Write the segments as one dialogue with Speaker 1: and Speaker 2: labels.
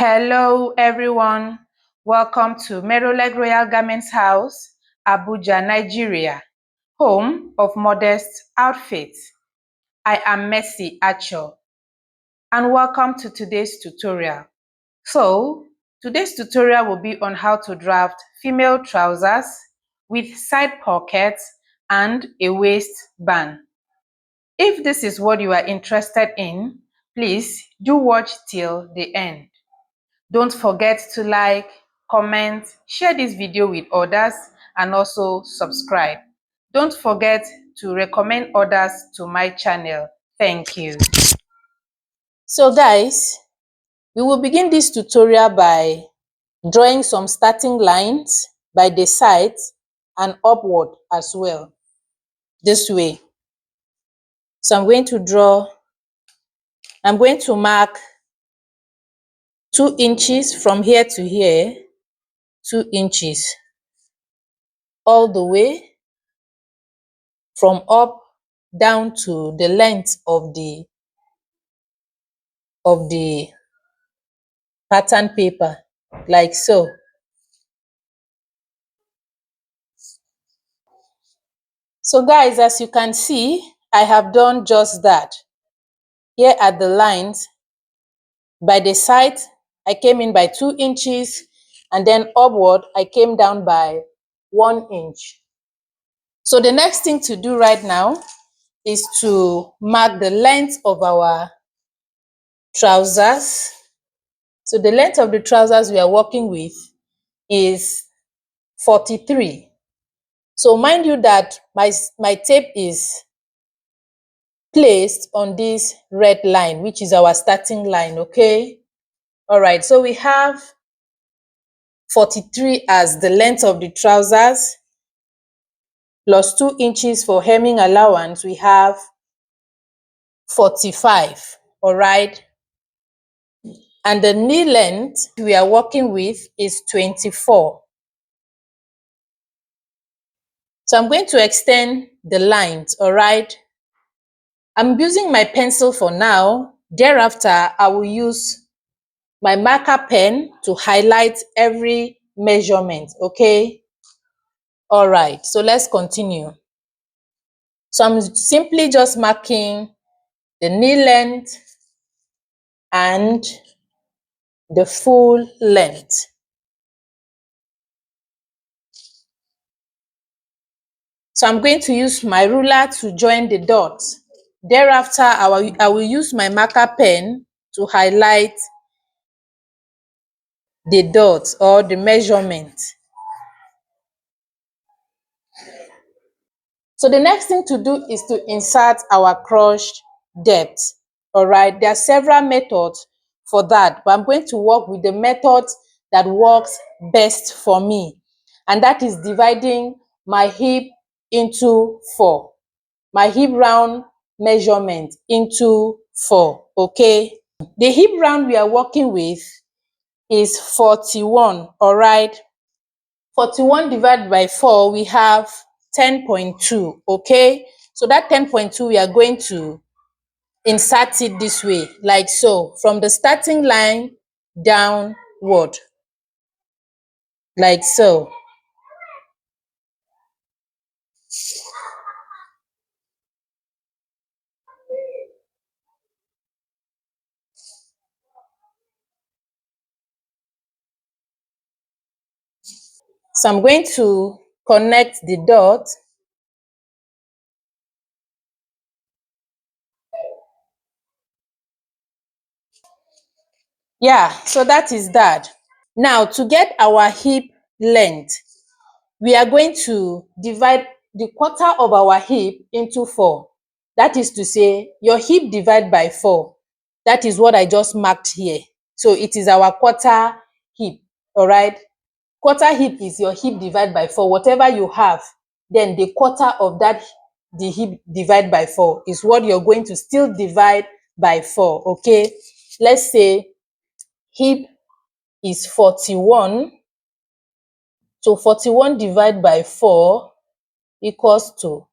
Speaker 1: Hello everyone, welcome to Meroleg Royal Garments House, Abuja, Nigeria, home of modest outfits. I am Mercy Acho and welcome to today's tutorial. So, today's tutorial will be on how to draft female trousers with side pockets and a waistband. If this is what you are interested in, please do watch till the end. Don't forget to like, comment, share this video with others, and also subscribe. Don't forget to recommend others to my channel. Thank you. So guys, we will begin this tutorial by drawing some starting lines by the sides and upward as well, this way. So I'm going to mark 2 inches from here to here, 2 inches all the way from up down to the length of the pattern paper, like so. So guys, as you can see, I have done just that. Here are the lines. By the side, I came in by 2 inches, and then upward, I came down by 1 inch. So the next thing to do right now is to mark the length of our trousers. So the length of the trousers we are working with is 43. So mind you that my tape is placed on this red line, which is our starting line, okay? All right, so we have 43 as the length of the trousers, plus 2 inches for hemming allowance, we have 45, all right? And the knee length we are working with is 24. So I'm going to extend the lines, all right? I'm using my pencil for now. Thereafter, I will use my marker pen to highlight every measurement, okay? All right, so let's continue. So I'm simply just marking the knee length and the full length. So I'm going to use my ruler to join the dots. Thereafter, I will use my marker pen to highlight the dots or the measurement. So the next thing to do is to insert our crushed depth. All right, there are several methods for that, but I'm going to work with the method that works best for me, and that is dividing my hip into 4, my hip round measurement into 4, okay? The hip round we are working with is 41, all right? 41 divided by 4, we have 10.2, okay? So that 10.2, we are going to insert it this way, like so, from the starting line downward, like so. So I'm going to connect the dot. Yeah, so that is that. Now, to get our hip length, we are going to divide the quarter of our hip into 4. That is to say, your hip divided by 4. That is what I just marked here. So it is our quarter hip, all right? Quarter hip is your hip divided by 4. Whatever you have, then the quarter of that, the hip divided by 4, is what you're going to still divide by 4, okay? Let's say hip is 41. So 41 divided by 4 equals to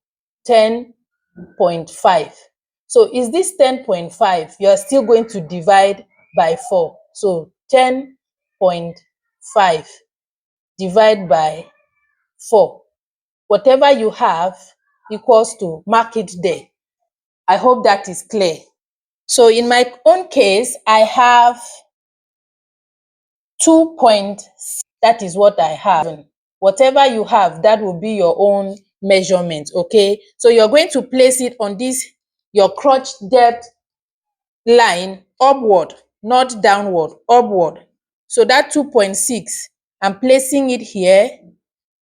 Speaker 1: 10.5. So is this 10.5? You are still going to divide by 4. So 10.5 divide by 4. Whatever you have equals to, mark it there. I hope that is clear. So in my own case, I have 2.6. That is what I have. Whatever you have, that will be your own measurement, okay? So you're going to place it on this, your crotch depth line, upward, not downward, upward. So that 2.6, I'm placing it here,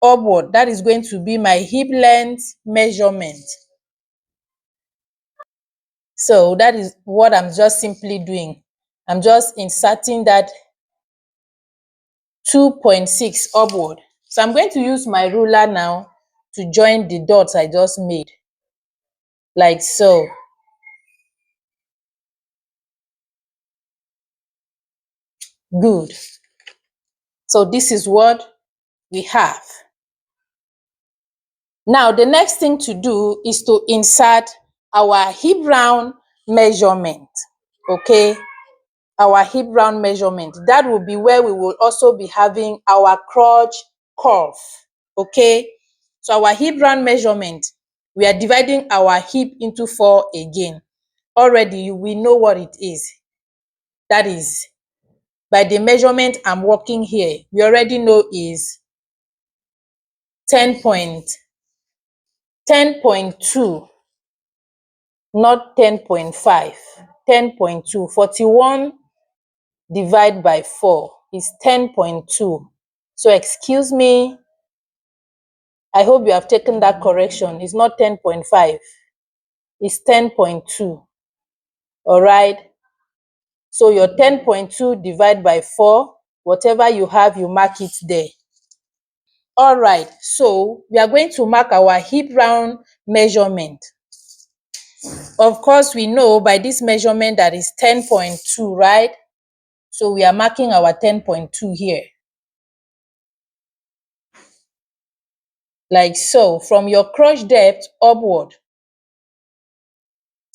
Speaker 1: upward. That is going to be my hip length measurement. So that is what I'm just simply doing. I'm just inserting that 2.6 upward. So I'm going to use my ruler now to join the dots I just made, like so. Good. So this is what we have. Now the next thing to do is to insert our hip round measurement, okay? Our hip round measurement. That will be where we will also be having our crotch curve, okay? So our hip round measurement, we are dividing our hip into 4 again. Already we know what it is. That is, by the measurement I'm working here, we already know is 10.2, not 10.5, 10.2. 41 divided by 4 is 10.2. So excuse me, I hope you have taken that correction. It's not 10.5, it's 10.2. All right. So your 10.2 divided by 4, whatever you have, you mark it there. All right. So we are going to mark our hip round measurement. Of course, we know by this measurement that is 10.2, right? So we are marking our 10.2 here. Like so, from your crotch depth upward,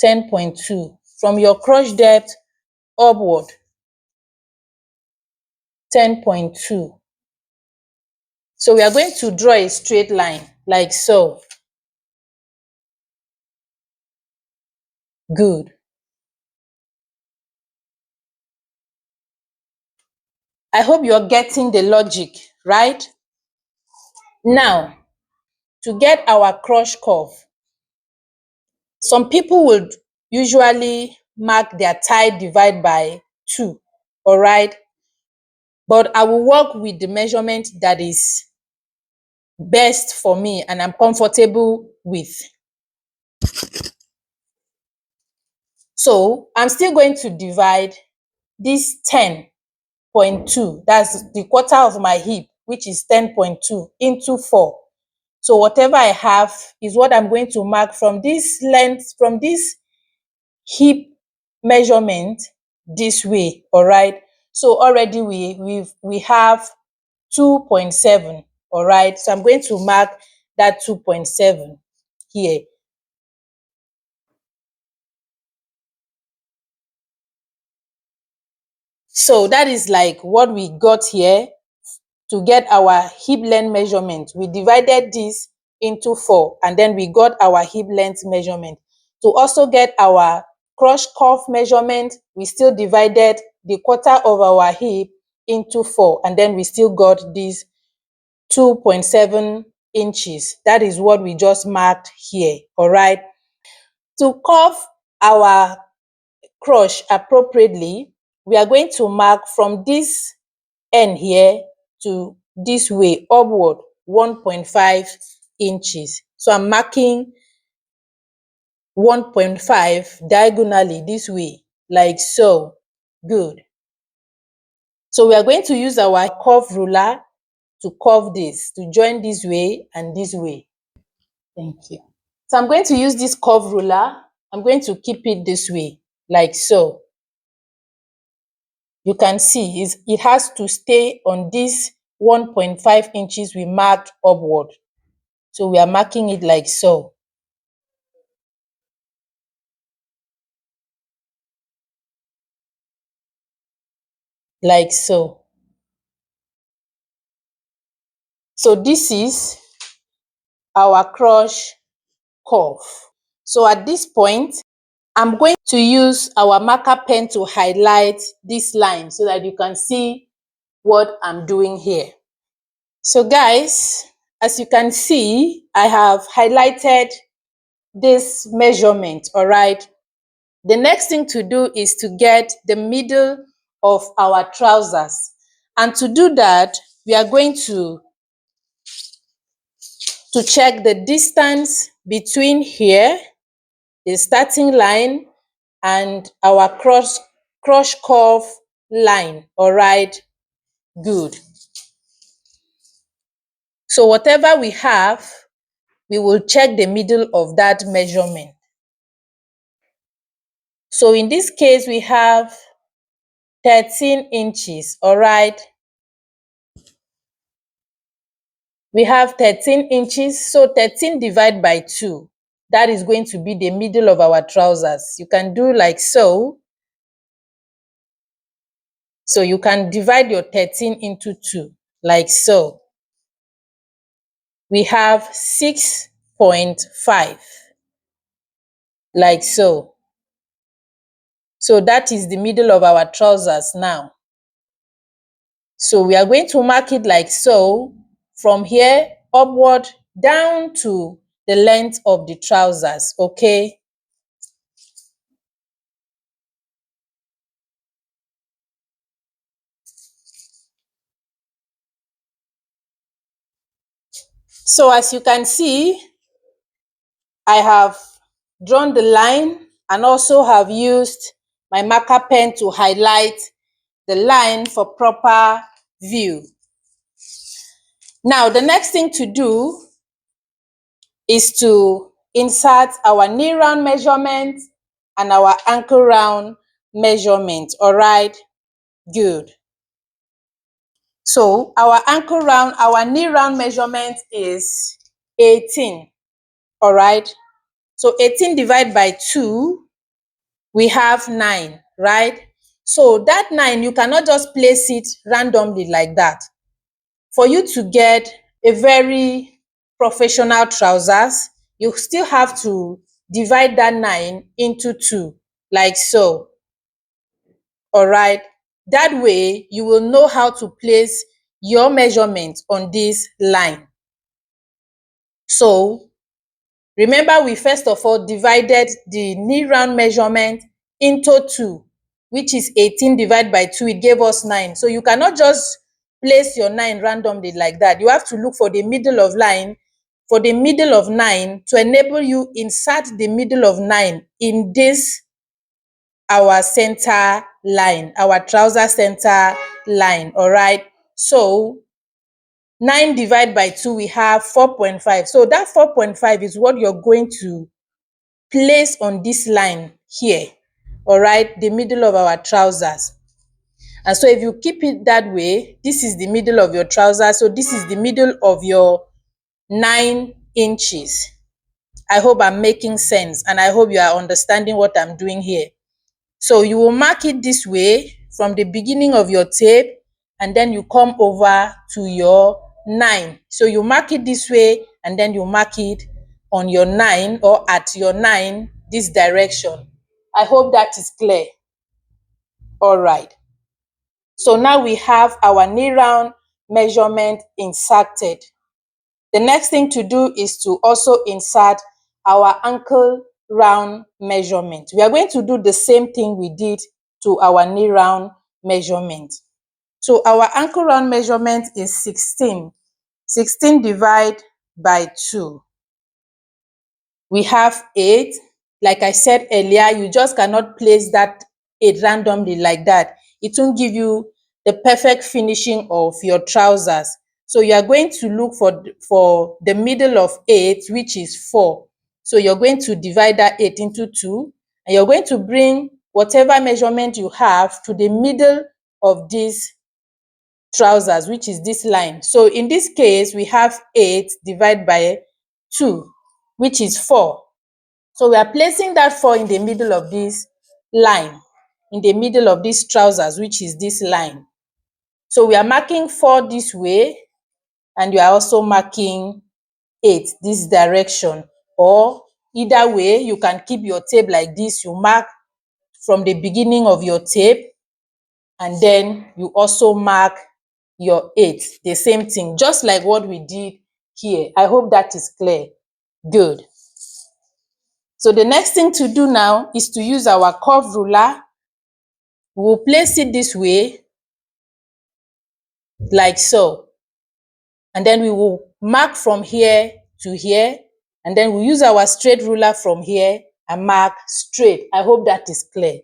Speaker 1: 10.2. From your crotch depth upward, 10.2. So we are going to draw a straight line, like so. Good. I hope you're getting the logic, right? Now, to get our crotch curve, some people would usually mark their thigh divide by 2, all right? But I will work with the measurement that is best for me and I'm comfortable with. So I'm still going to divide this 10.2, that's the quarter of my hip, which is 10.2, into 4. So whatever I have is what I'm going to mark from this length, from this hip measurement this way, all right? So already we have 2.7, all right? So I'm going to mark that 2.7 here. So that is like what we got here to get our hip length measurement. We divided this into 4 and then we got our hip length measurement. To also get our crotch curve measurement, we still divided the quarter of our hip into 4 and then we still got this 2.7 inches. That is what we just marked here, all right? To curve our crotch appropriately, we are going to mark from this end here to this way, upward 1.5 inches. So I'm marking 1.5 diagonally this way, like so. Good. So we are going to use our curve ruler to curve this, to join this way and this way. Thank you. So I'm going to use this curve ruler. I'm going to keep it this way, like so. You can see it has to stay on this 1.5 inches we marked upward. So we are marking it like so. like so. So this is our crush curve. So at this point, I'm going to use our marker pen to highlight this line so that you can see what I'm doing here. So guys, as you can see, I have highlighted this measurement, all right? The next thing to do is to get the middle of our trousers. And to do that, we are going to check the distance between here, the starting line, and our crush curve line, all right? Good. So whatever we have, we will check the middle of that measurement. So in this case, we have 13 inches, all right? We have 13 inches, so 13 divided by 2. That is going to be the middle of our trousers. You can do like so. So you can divide your 13 into 2, like so. We have 6.5, like so. So that is the middle of our trousers now. So we are going to mark it like so, from here upward down to the length of the trousers, okay? So as you can see, I have drawn the line and also have used my marker pen to highlight the line for proper view. Now, the next thing to do is to insert our knee round measurement and our ankle round measurement, all right? Good. So our ankle round, our knee round measurement is 18, all right? So 18 divided by 2, we have 9, right? So that 9, you cannot just place it randomly like that. For you to get a very professional trousers, you still have to divide that 9 into 2, like so, all right? That way, you will know how to place your measurement on this line. So remember, we first of all divided the knee round measurement into 2, which is 18 divided by 2. It gave us 9. So you cannot just place your 9 randomly like that. You have to look for the middle of line, for the middle of 9, to enable you insert the middle of 9 in this our center line, our trouser center line, all right? So 9 divided by 2, we have 4.5. So that 4.5 is what you're going to place on this line here, all right, the middle of our trousers. And so if you keep it that way, this is the middle of your trousers. So this is the middle of your 9 inches. I hope I'm making sense, and I hope you are understanding what I'm doing here. So you will mark it this way from the beginning of your tape, and then you come over to your 9. So you mark it this way, and then you mark it on your 9 or at your 9 this direction. I hope that is clear. All right. So now we have our knee round measurement inserted. The next thing to do is to also insert our ankle round measurement. We are going to do the same thing we did to our knee round measurement. So our ankle round measurement is 16. 16 divided by 2. We have 8. Like I said earlier, you just cannot place that 8 randomly like that. It won't give you the perfect finishing of your trousers. So you are going to look for the middle of 8, which is 4. So you're going to divide that 8 into 2, and you're going to bring whatever measurement you have to the middle of this trousers, which is this line. So in this case, we have 8 divided by 2, which is 4. So we are placing that 4 in the middle of this line, in the middle of these trousers, which is this line. So we are marking 4 this way, and you are also marking 8 this direction. Or either way, you can keep your tape like this. You mark from the beginning of your tape, and then you also mark your 8, the same thing, just like what we did here. I hope that is clear. Good. So the next thing to do now is to use our curve ruler. We will place it this way, like so. And then we will mark from here to here, and then we use our straight ruler from here and mark straight. I hope that is clear.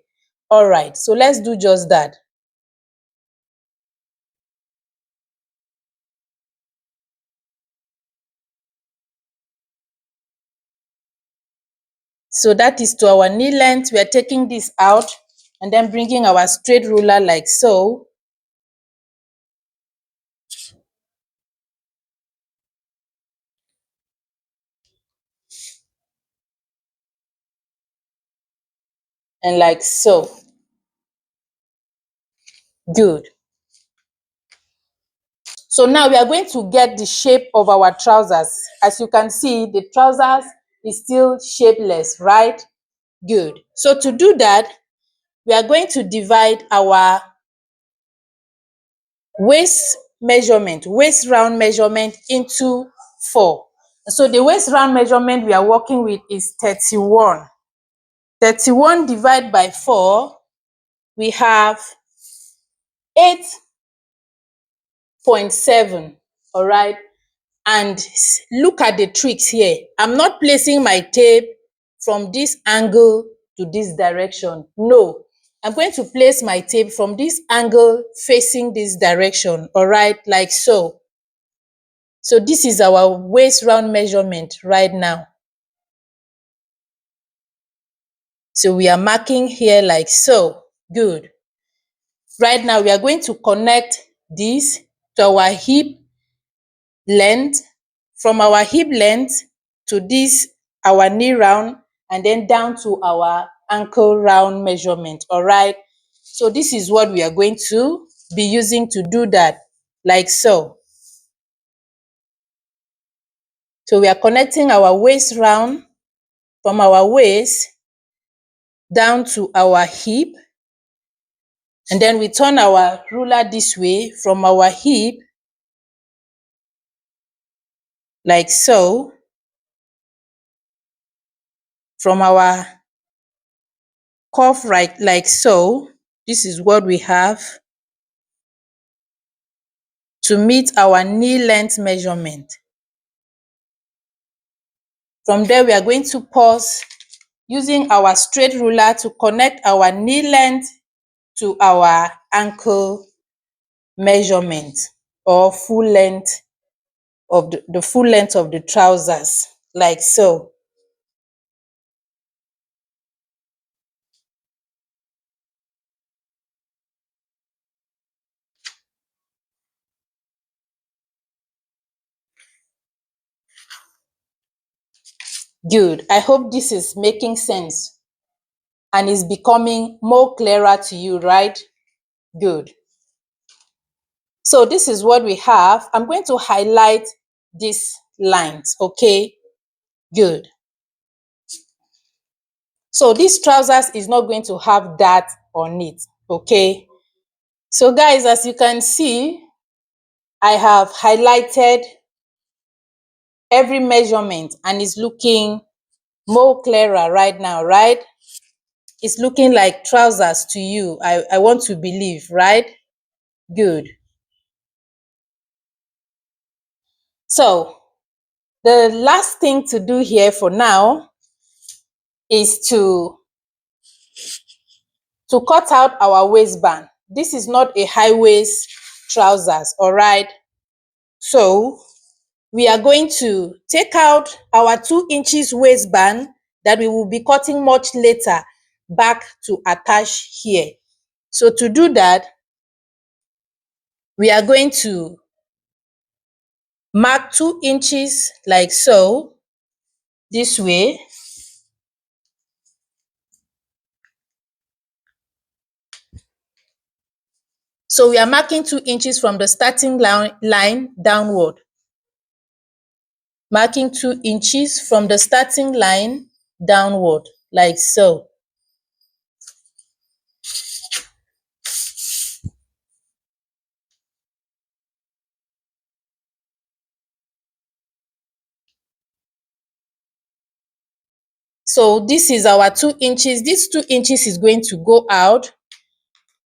Speaker 1: All right, so let's do just that. So that is to our knee length. We are taking this out and then bringing our straight ruler like so. And like so. Good. So now we are going to get the shape of our trousers. As you can see, the trousers is still shapeless, right? Good. So to do that, we are going to divide our waist round measurement into 4. So the waist round measurement we are working with is 31. 31 divided by 4, we have 8.7. All right. And look at the tricks here. I'm not placing my tape from this angle to this direction. No, I'm going to place my tape from this angle facing this direction. All right, like so. So this is our waist round measurement right now. So we are marking here like so. Good. Right now, we are going to connect this to our hip length, from our hip length to this, our knee round, and then down to our ankle round measurement. All right. So this is what we are going to be using to do that, like so. So we are connecting our waist round from our waist down to our hip, and then we turn our ruler this way from our hip, like so, from our cuff right, like so. This is what we have to meet our knee length measurement. From there, we are going to pause using our straight ruler to connect our knee length to our ankle measurement, or full length of the full length of the trousers, like so. Good. I hope this is making sense and is becoming more clearer to you, right? Good. So this is what we have. I'm going to highlight these lines, okay? Good. So this trousers is not going to have that on it, okay? So guys, as you can see, I have highlighted every measurement and it's looking more clearer right now, right? It's looking like trousers to you. I want to believe, right? Good. So the last thing to do here for now is to cut out our waistband. This is not a high waist trousers, all right? So we are going to take out our 2 inches waistband that we will be cutting much later back to attach here. So to do that, we are going to mark 2 inches like so, this way. So we are marking 2 inches from the starting line downward. Marking 2 inches from the starting line downward, like so. So this is our 2 inches. This 2 inches is going to go out.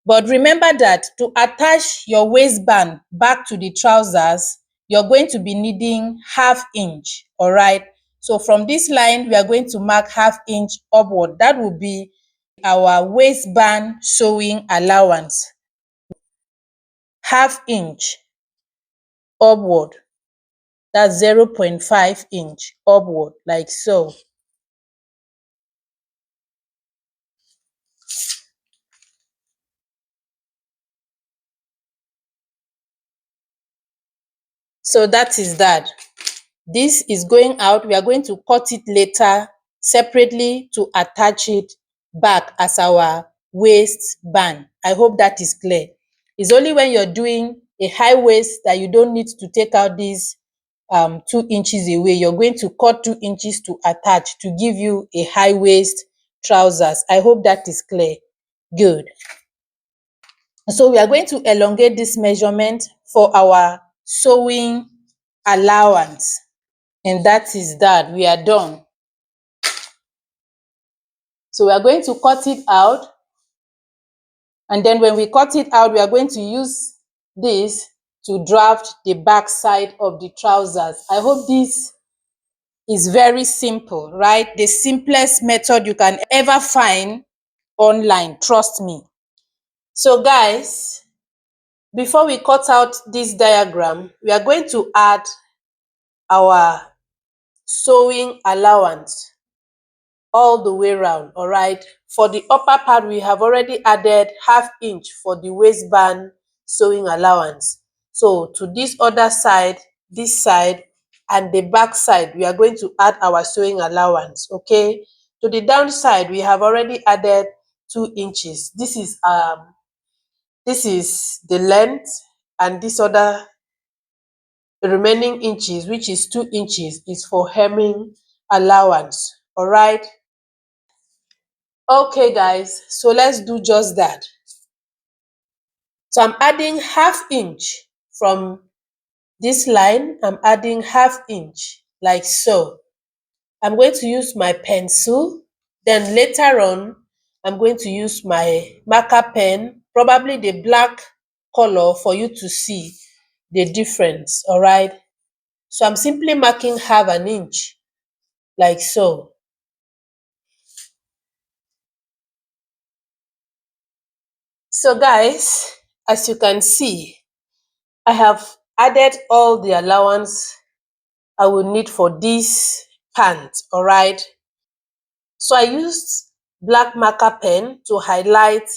Speaker 1: But remember that to attach your waistband back to the trousers, you're going to be needing ½ inch, all right? So from this line, we are going to mark ½ inch upward. That will be our waistband sewing allowance. ½ inch upward. That's 0.5 inch upward, like so. So that is that. This is going out. We are going to cut it later separately to attach it back as our waistband. I hope that is clear. It's only when you're doing a high waist that you don't need to take out these 2 inches away. You're going to cut 2 inches to attach to give you a high waist trousers. I hope that is clear. Good. So we are going to elongate this measurement for our sewing allowance. And that is that. We are done. So we are going to cut it out. And then when we cut it out, we are going to use this to draft the back side of the trousers. I hope this is very simple, right? The simplest method you can ever find online, trust me. So guys, before we cut out this diagram, we are going to add our sewing allowance all the way around, all right? For the upper part, we have already added ½ inch for the waistband sewing allowance. So to this other side, this side, and the back side, we are going to add our sewing allowance, okay? To the downside, we have already added 2 inches. This is the length, and this other remaining inches, which is 2 inches, is for hemming allowance, all right? Okay guys, so let's do just that. So I'm adding ½ inch from this line. I'm adding ½ inch like so. I'm going to use my pencil. Then later on, I'm going to use my marker pen, probably the black color, for you to see the difference, all right? So I'm simply marking ½ an inch like so. So guys, as you can see, I have added all the allowance I will need for this pant, all right? So I used black marker pen to highlight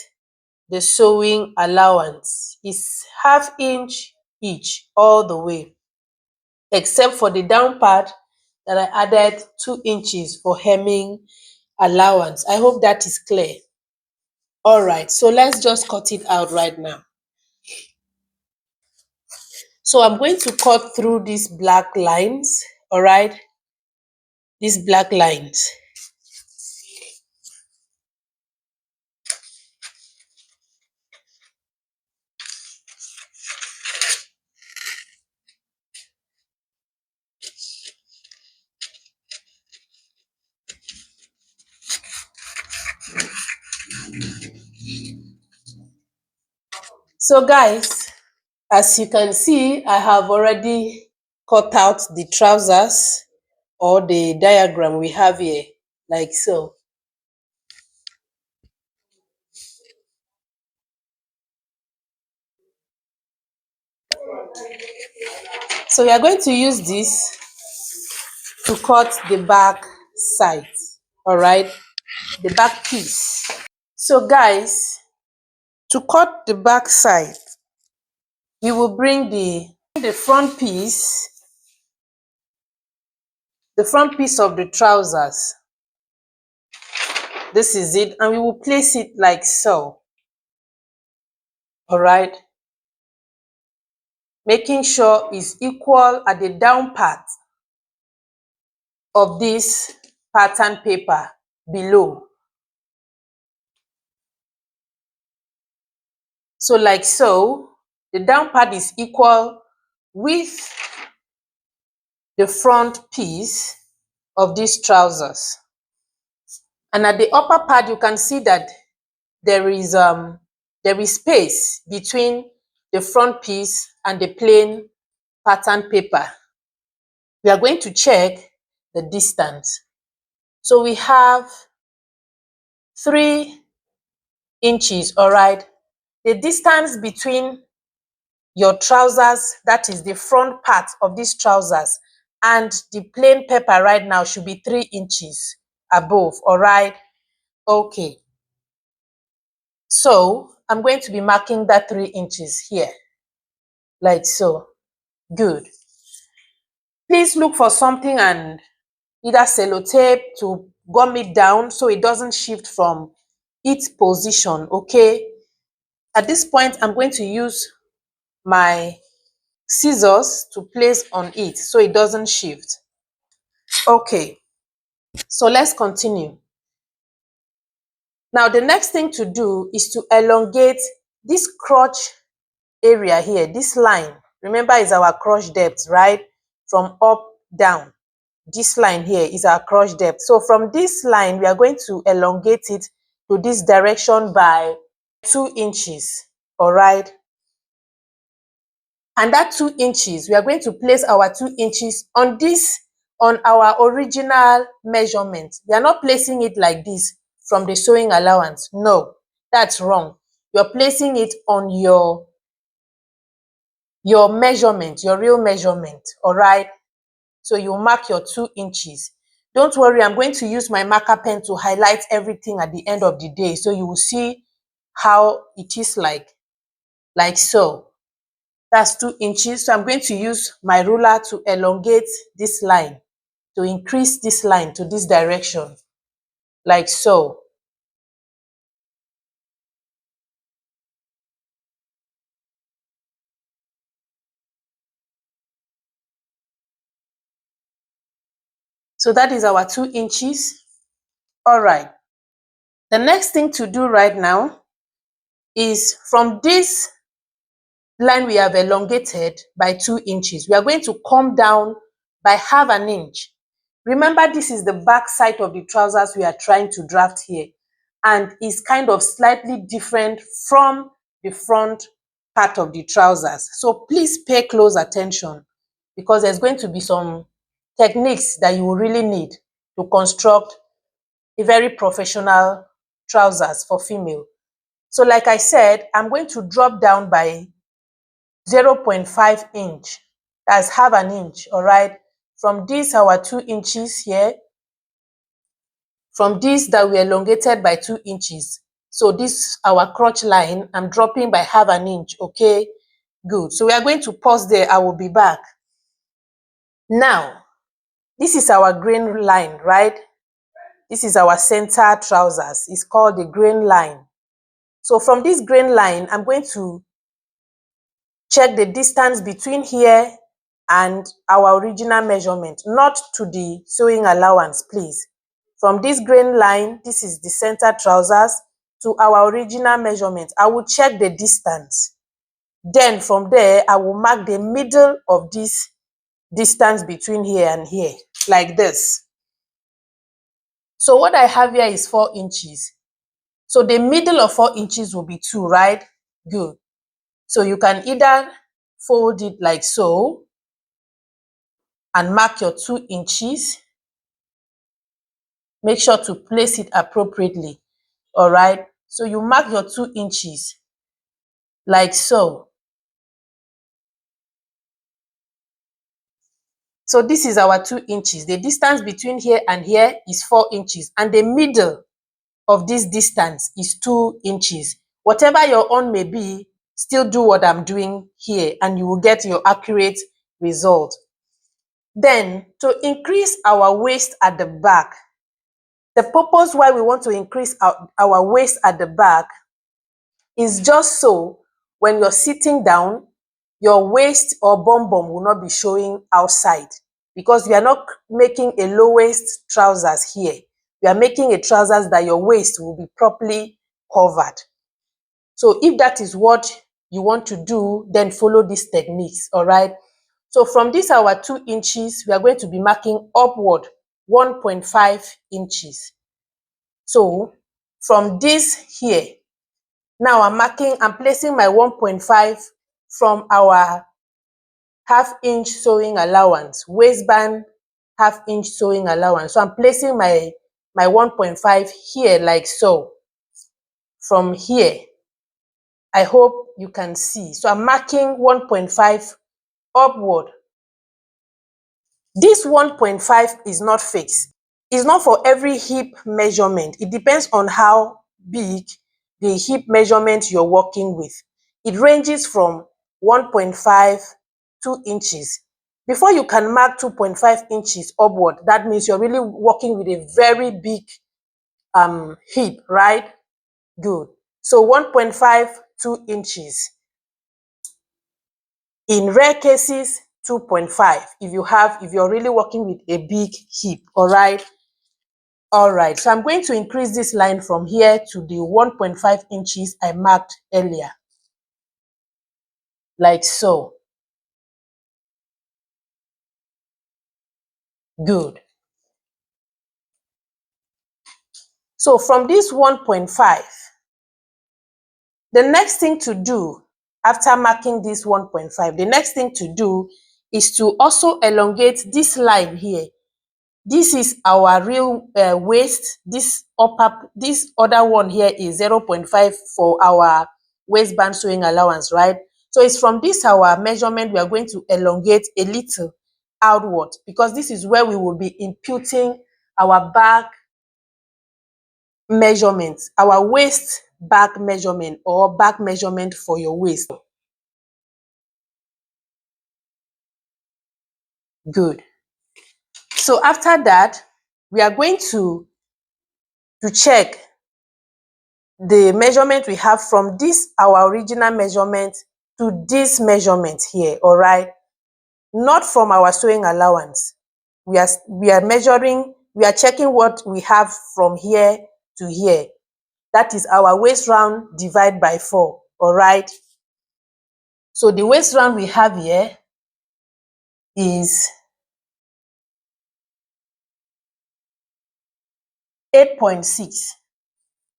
Speaker 1: the sewing allowance. It's ½ inch each all the way, except for the down part that I added 2 inches for hemming allowance. I hope that is clear. All right, so let's just cut it out right now. So I'm going to cut through these black lines, all right? These black lines. So guys, as you can see, I have already cut out the trousers or the diagram we have here, like so. So we are going to use this to cut the back side, all right? The back piece. So guys, to cut the back side, we will bring the front piece of the trousers. This is it, and we will place it like so. All right. making sure it's equal at the down part of this pattern paper below. So like so, the down part is equal with the front piece of these trousers. And at the upper part, you can see that there is space between the front piece and the plain pattern paper. We are going to check the distance. So we have 3 inches, all right? The distance between your trousers, that is the front part of these trousers, and the plain paper right now should be 3 inches above, all right? Okay. So I'm going to be marking that 3 inches here, like so. Good. Please look for something and either sellotape to gum it down so it doesn't shift from its position, okay? At this point, I'm going to use my scissors to place on it so it doesn't shift. Okay, so let's continue. Now, the next thing to do is to elongate this crotch area here, this line. Remember, is our crotch depth, right? From up down. This line here is our crotch depth. So from this line, we are going to elongate it to this direction by 2 inches, all right? And that 2 inches, we are going to place our 2 inches on this, on our original measurement. We are not placing it like this from the sewing allowance. No, that's wrong. You're placing it on your measurement, your real measurement, all right? So you mark your 2 inches. Don't worry, I'm going to use my marker pen to highlight everything at the end of the day. So you will see how it is like so. That's 2 inches. So I'm going to use my ruler to elongate this line, to increase this line to this direction, like so. So that is our 2 inches. All right. The next thing to do right now is from this line we have elongated by 2 inches, we are going to come down by half an inch. Remember, this is the back side of the trousers we are trying to draft here, and is kind of slightly different from the front part of the trousers. So please pay close attention, because there's going to be some techniques that you will really need to construct a very professional trousers for female. So like I said, I'm going to drop down by 0.5 inch. That's half an inch, all right? From this, our 2 inches here, from this that we elongated by 2 inches. So this, our crotch line, I'm dropping by half an inch, okay? Good. So we are going to pause there. I will be back. Now, this is our grain line, right? This is our center trousers. It's called the grain line. So from this grain line, I'm going to check the distance between here and our original measurement, not to the sewing allowance, please. From this grain line, this is the center trousers, to our original measurement, I will check the distance. Then from there, I will mark the middle of this distance between here and here, like this. So what I have here is 4 inches. So the middle of 4 inches will be 2, right? Good. So you can either fold it like so and mark your 2 inches. Make sure to place it appropriately, all right? So you mark your 2 inches like so. So this is our 2 inches. The distance between here and here is 4 inches, and the middle of this distance is 2 inches. Whatever your own may be, still do what I'm doing here, and you will get your accurate result. Then, to increase our waist at the back, the purpose why we want to increase our waist at the back is just so when you're sitting down, your waist or bum bum will not be showing outside, because we are not making a low waist trousers here. We are making a trousers that your waist will be properly covered. So if that is what you want to do, then follow these techniques, all right? So from this our 2 inches, we are going to be marking upward 1.5 inches. So from this here, now I'm placing my 1.5 from our half-inch sewing allowance, waistband half-inch sewing allowance. So I'm placing my 1.5 here like so. From here, I hope you can see. So I'm marking 1.5 upward. This 1.5 is not fixed. It's not for every hip measurement. It depends on how big the hip measurement you're working with. It ranges from 1.5, 2 inches. Before you can mark 2.5 inches upward, that means you're really working with a very big hip, right? Good. So 1.5, 2 inches. In rare cases, 2.5 if you're really working with a big hip, all right? All right, so I'm going to increase this line from here to the 1.5 inches I marked earlier, like so. Good. So from this 1.5, the next thing to do after marking this 1.5, the next thing to do is to also elongate this line here. This is our real waist. This other one here is 0.5 for our waistband sewing allowance, right? So it's from this our measurement we are going to elongate a little outward, because this is where we will be imputing our back measurement, our waist back measurement, or back measurement for your waist. Good. So after that, we are going to check the measurement we have from this our original measurement to this measurement here, all right? Not from our sewing allowance. We are measuring, we are checking what we have from here to here. That is our waist round divided by 4, all right? So the waist round we have here is 8.6.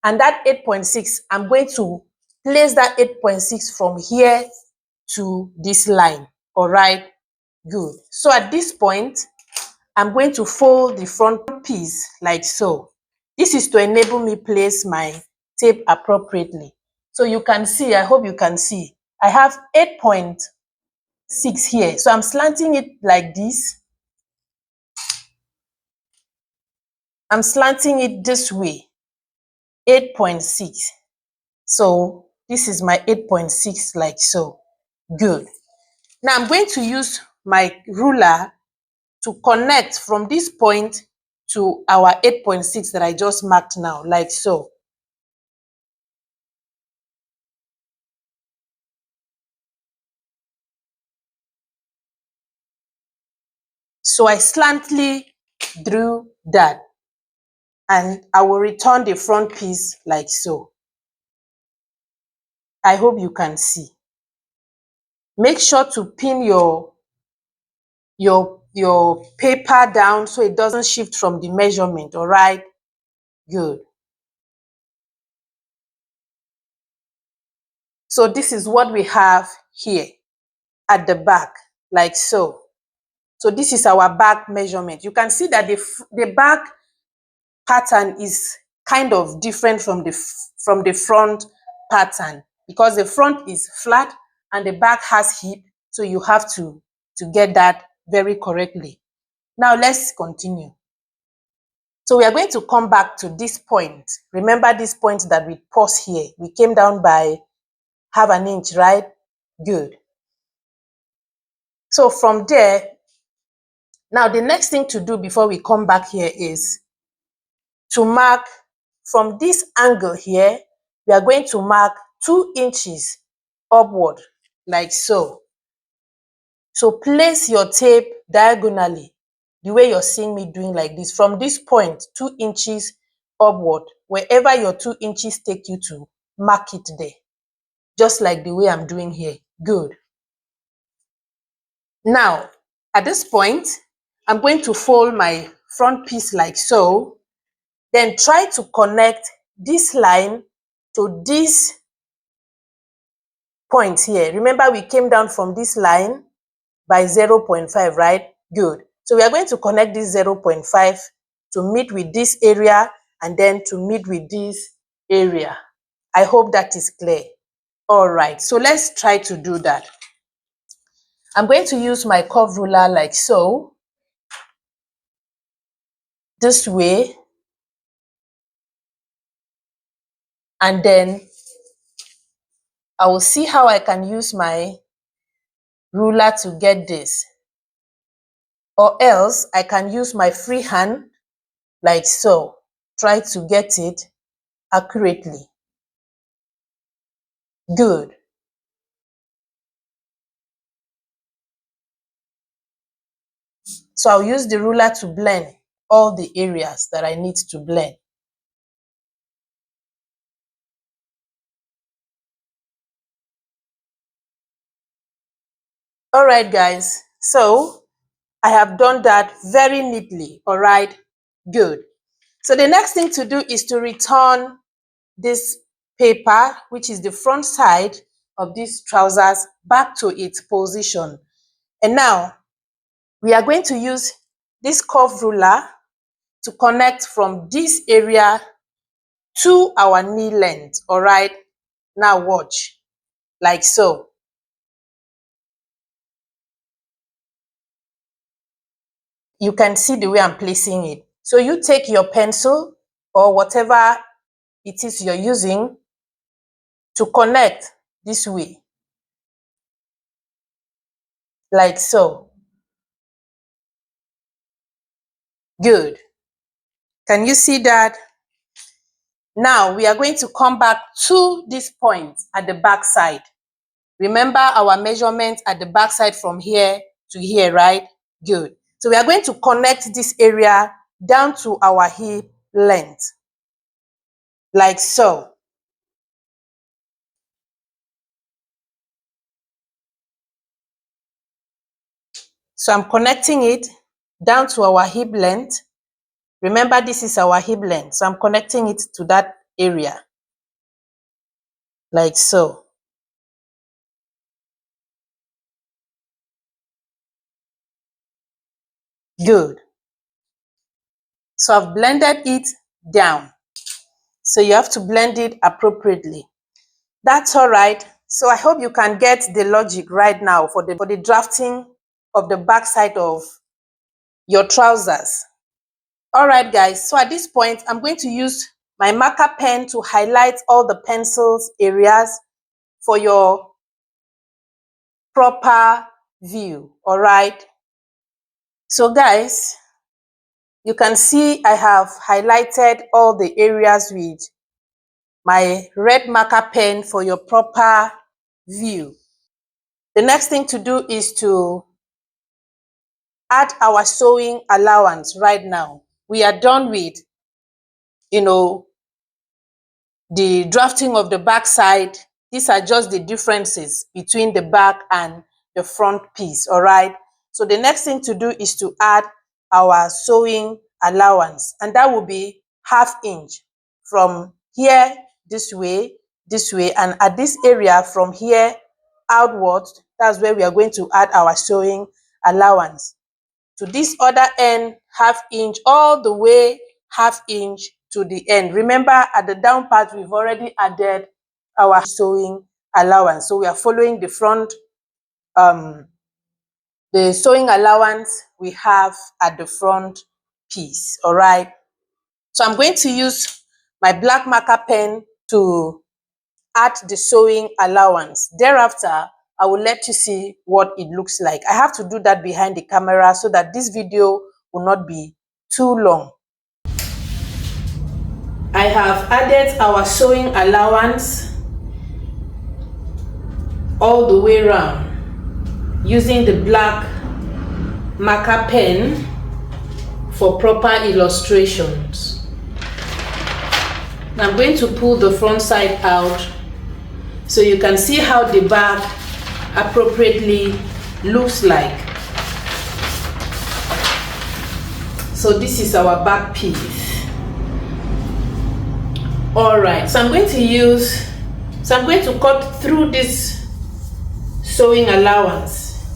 Speaker 1: And that 8.6, I'm going to place that 8.6 from here to this line, all right? Good. So at this point, I'm going to fold the front piece like so. This is to enable me place my tape appropriately. So you can see, I hope you can see, I have 8.6 here. So I'm slanting it like this. I'm slanting it this way, 8.6. So this is my 8.6 like so. Good. Now I'm going to use my ruler to connect from this point to our 8.6 that I just marked now, like so. So I slantly drew that, and I will return the front piece like so. I hope you can see. Make sure to pin your paper down so it doesn't shift from the measurement, all right? Good. So this is what we have here at the back, like so. So this is our back measurement. You can see that the back pattern is kind of different from the front pattern, because the front is flat and the back has hip. So you have to get that very correctly. Now let's continue. So we are going to come back to this point. Remember this point that we paused here. We came down by half an inch, right? Good. So from there, now the next thing to do before we come back here is to mark from this angle here. We are going to mark 2 inches upward, like so. So place your tape diagonally, the way you're seeing me doing like this, from this point, 2 inches upward, wherever your 2 inches take you to, mark it there, just like the way I'm doing here. Good. Now, at this point, I'm going to fold my front piece like so, then try to connect this line to this point here. Remember, we came down from this line by 0.5, right? Good. So we are going to connect this 0.5 to meet with this area and then to meet with this area. I hope that is clear. All right, so let's try to do that. I'm going to use my curve ruler like so, this way, and then I will see how I can use my ruler to get this. Or else I can use my free hand like so. Try to get it accurately. Good. So I'll use the ruler to blend all the areas that I need to blend. All right, guys. So I have done that very neatly. All right. Good. So the next thing to do is to return this paper, which is the front side of these trousers, back to its position. And now we are going to use this curve ruler to connect from this area to our knee length. All right. Now watch, like so. You can see the way I'm placing it. So you take your pencil or whatever it is you're using to connect this way, like so. Good. Can you see that? Now we are going to come back to this point at the back side. Remember our measurement at the back side from here to here, right? Good. So we are going to connect this area down to our hip length, like so. So I'm connecting it down to our hip length. Remember, this is our hip length. So I'm connecting it to that area, like so. Good. So I've blended it down. So you have to blend it appropriately. That's all right. So I hope you can get the logic right now for the drafting of the back side of your trousers. All right, guys. So at this point, I'm going to use my marker pen to highlight all the pencils areas for your proper view. All right. So guys, you can see I have highlighted all the areas with my red marker pen for your proper view. The next thing to do is to add our sewing allowance right now. We are done with, the drafting of the back side. These are just the differences between the back and the front piece, all right? So the next thing to do is to add our sewing allowance, and that will be 1/2 inch from here this way, and at this area from here outwards, that's where we are going to add our sewing allowance. To this other end, 1/2 inch, all the way 1/2 inch to the end. Remember, at the down part, we've already added our sewing allowance. So we are following the front, the sewing allowance we have at the front piece, all right? So I'm going to use my black marker pen to add the sewing allowance. Thereafter, I will let you see what it looks like. I have to do that behind the camera so that this video will not be too long. I have added our sewing allowance all the way around. using the black marker pen for proper illustrations. Now I'm going to pull the front side out so you can see how the back appropriately looks like. So this is our back piece. Alright, so I'm going to cut through this sewing allowance,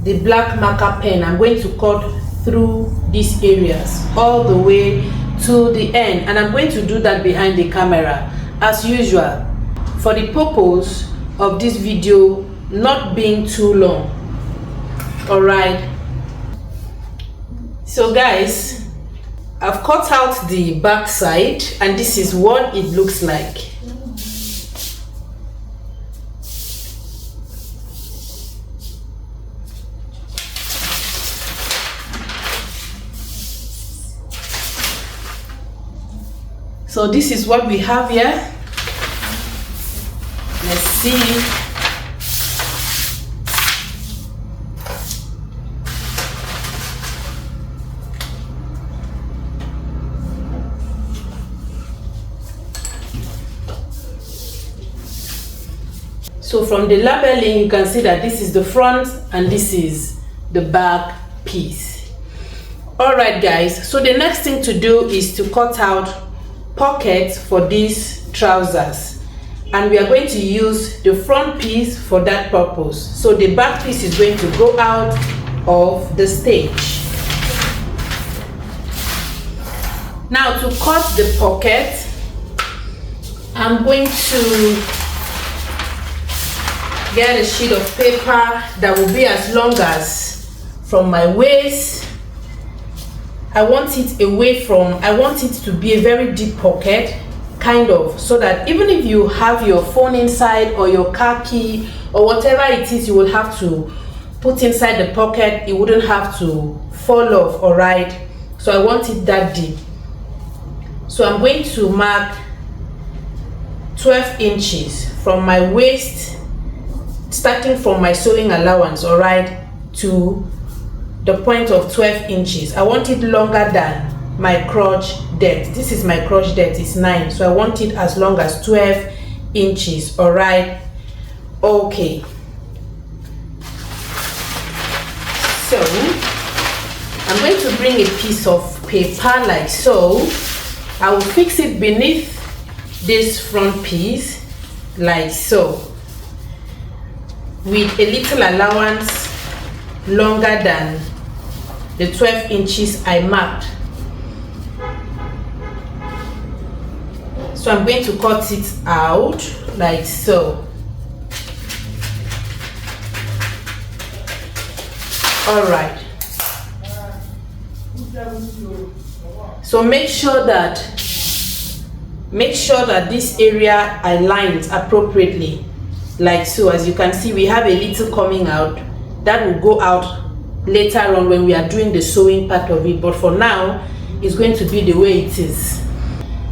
Speaker 1: the black marker pen. I'm going to cut through these areas all the way to the end, and I'm going to do that behind the camera as usual for the purpose of this video not being too long. Alright, so guys, I've cut out the back side and this is what it looks like. So this is what we have here. Let's see. So from the labeling, you can see that this is the front and this is the back piece. Alright guys, so the next thing to do is to cut out pockets for these trousers, and we are going to use the front piece for that purpose. So the back piece is going to go out of the stage. Now to cut the pocket, I'm going to get a sheet of paper that will be as long as from my waist. I want it to be a very deep pocket, kind of, so that even if you have your phone inside or your car key or whatever it is you will have to put inside the pocket, it wouldn't have to fall off. Alright, so I want it that deep. So I'm going to mark 12 inches from my waist, starting from my sewing allowance, alright, to the point of 12 inches. I want it longer than my crotch depth. This is my crotch depth, it's 9, so I want it as long as 12 inches. Alright, okay. So I'm going to bring a piece of paper like so. I will fix it beneath this front piece like so, with a little allowance longer than the 12 inches I marked. So I'm going to cut it out like so. Alright, so make sure that this area I lined appropriately like so. As you can see, we have a little coming out that will go out later on when we are doing the sewing part of it, but for now it's going to be the way it is.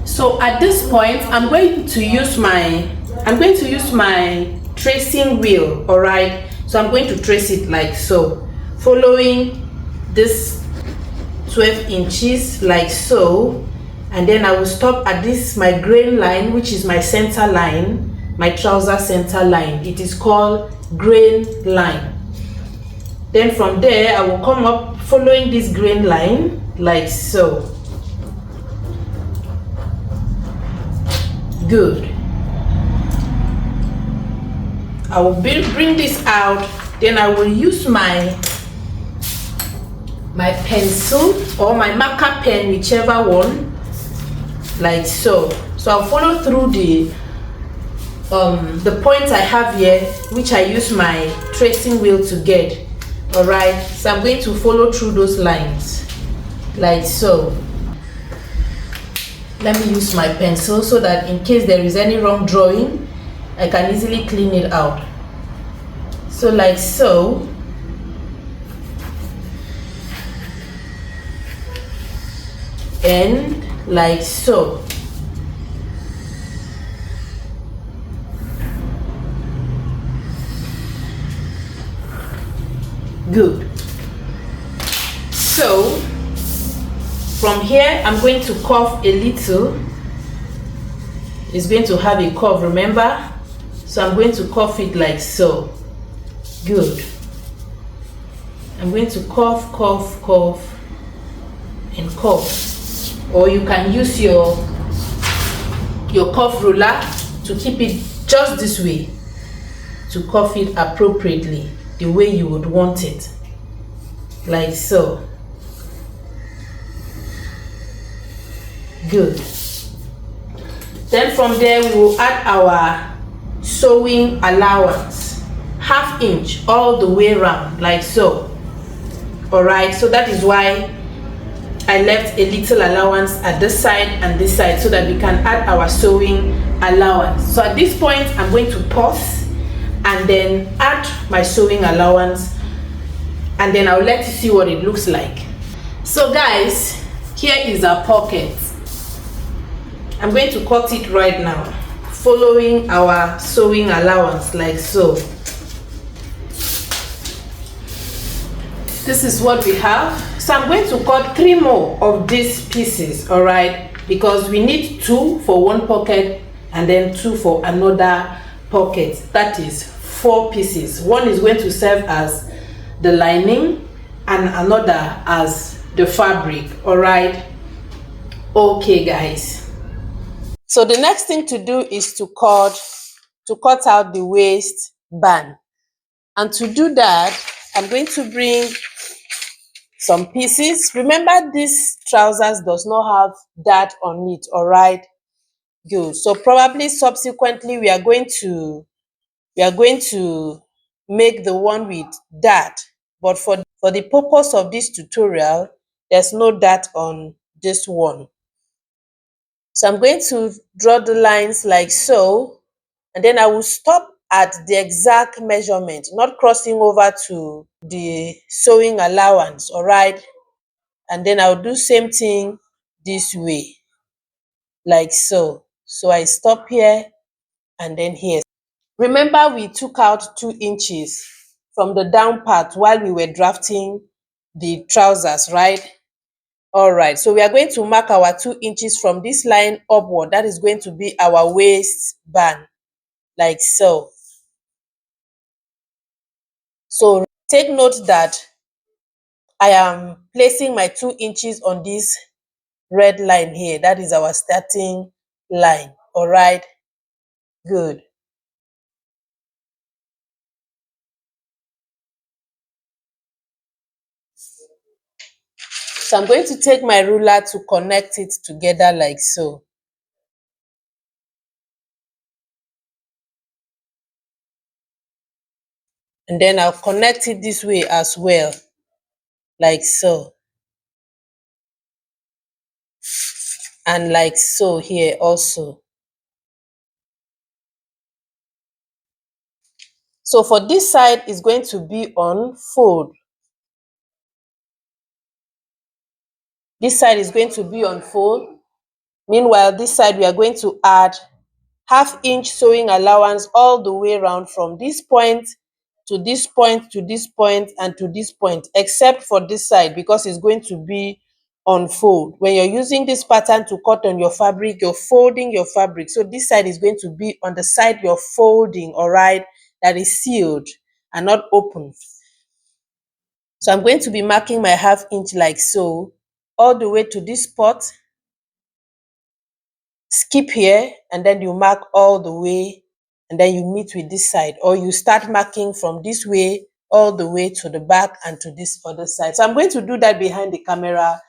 Speaker 1: So at this point I'm going to use my tracing wheel. All right, so I'm going to trace it like so, following this 12 inches like so, and then I will stop at this my grain line, which is my center line, my trouser center line. It is called grain line. Then from there I will come up following this grain line like so. Good. I will bring this out, then I will use my pencil or my marker pen, whichever one, like so. So I'll follow through the points I have here, which I use my tracing wheel to get. All right, so I'm going to follow through those lines like so. Let me use my pencil so that in case there is any wrong drawing, I can easily clean it out. So like so. And like so. Good. So from here, I'm going to curve a little. It's going to have a curve, remember? So I'm going to curve it like so. Good. I'm going to curve, curve, curve, and curve. Or you can use your curve ruler to keep it just this way, to curve it appropriately, the way you would want it, like so. Good. Then from there we will add our sewing allowance, 1/2 inch all the way around, like so. All right, so that is why I left a little allowance at this side and this side, so that we can add our sewing allowance. So at this point, I'm going to pause and then add my sewing allowance, and then I'll let you see what it looks like. So guys, here is our pocket. I'm going to cut it right now, following our sewing allowance, like so. This is what we have. So I'm going to cut 3 more of these pieces, all right, because we need 2 for one pocket and then 2 for another pocket. That is 4 pieces. One is going to serve as the lining and another as the fabric, all right. Okay guys, so the next thing to do is to cut out the waistband. And to do that, I'm going to bring some pieces. Remember, this trousers does not have that on it, all right. Good. So probably subsequently we are going to make the one with that, but for the purpose of this tutorial, there's no dart on this one. So I'm going to draw the lines like so, and then I will stop at the exact measurement, not crossing over to the sewing allowance, all right. And then I'll do same thing this way, like so. So I stop here and then here. Remember, we took out 2 inches from the down part while we were drafting the trousers, right? All right, so we are going to mark our 2 inches from this line upward. That is going to be our waistband, like so. So take note that I am placing my 2 inches on this red line here. That is our starting line, all right? Good. So I'm going to take my ruler to connect it together like so. And then I'll connect it this way as well, like so. And like so here also. So for this side is going to be on fold. This side is going to be on fold. Meanwhile, this side we are going to add 1/2 inch sewing allowance all the way around from this point to this point to this point and to this point, except for this side because it's going to be on fold. When you're using this pattern to cut on your fabric, you're folding your fabric. So this side is going to be on the side you're folding, all right, that is sealed and not open. So I'm going to be marking my 1/2 inch like so, all the way to this spot. Skip here and then you mark all the way, and then you meet with this side, or you start marking from this way all the way to the back and to this other side. So I'm going to do that behind the camera,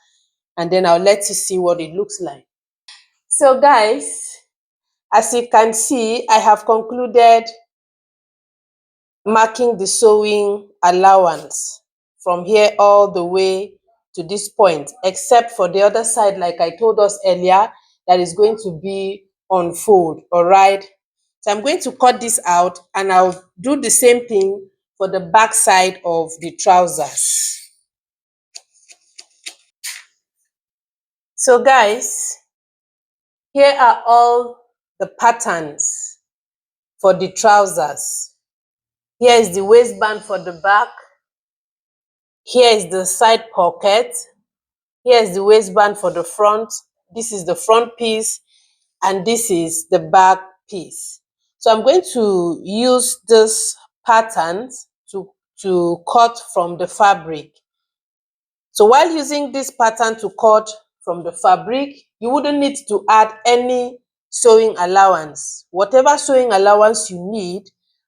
Speaker 1: and then I'll let you see what it looks like. So guys, as you can see, I have concluded marking the sewing allowance from here all the way to this point, except for the other side, like I told us earlier, that is going to be on fold, all right. So I'm going to cut this out, and I'll do the same thing for the back side of the trousers. So guys, here are all the patterns for the trousers. Here is the waistband for the back.
Speaker 2: Here is the side pocket. Here is the waistband for the front. This is the front piece, and this is the back piece. So I'm going to use this pattern to cut from the fabric. So while using this pattern to cut from the fabric, you wouldn't need to add any sewing allowance. Whatever sewing allowance you need,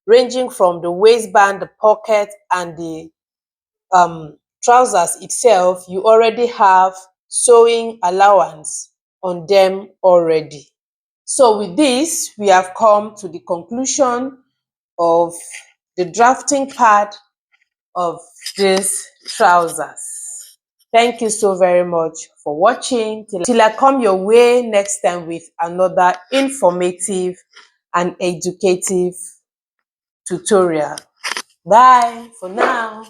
Speaker 2: ranging from the waistband, the pocket, and the trousers itself, you already have sewing allowance on them already. So with this, we have come to the conclusion of the drafting part of these trousers. Thank you so very much for watching. Till I come your way next time with another informative and educative tutorial. Bye for now.